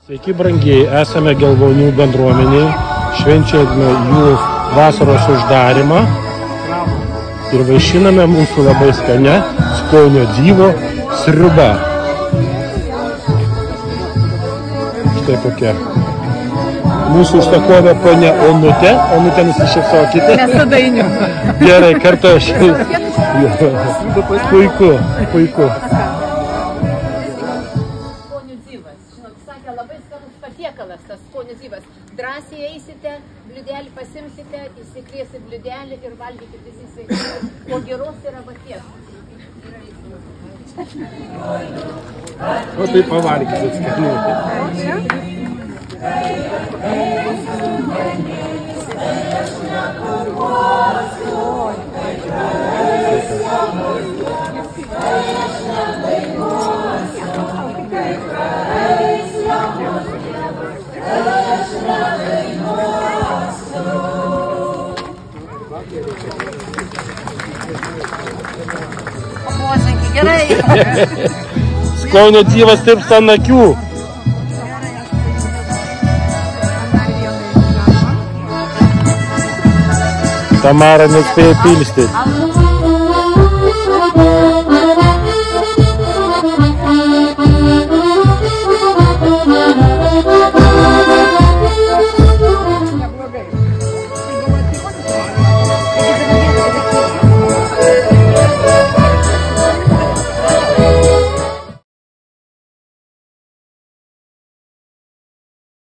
Sveiki, brangieji, esame Gelvonių bendruomeniai, švenčiame jų vasaros uždarimą ir vaišiname mūsų labai skania skonio dzyvo sriuba. Štai tokia. Mūsų užsakovė ponia Onutė. Onutė, nusišypsokite. Nesu dainių. Gerai, kartu aš. Puiku, puiku. Labai skanus patiekalas tas skonių dzyvas. Drąsiai eisite, bliūdelį pasimsite, įsikrėsit bliūdelį ir valgykit visi sveikai. O geros yra baties. O tai pavalgykit skaniai. Božinki, gerai. Skonio dzyvas tirpsta ant akių. Tamara nespėjo pilstyti.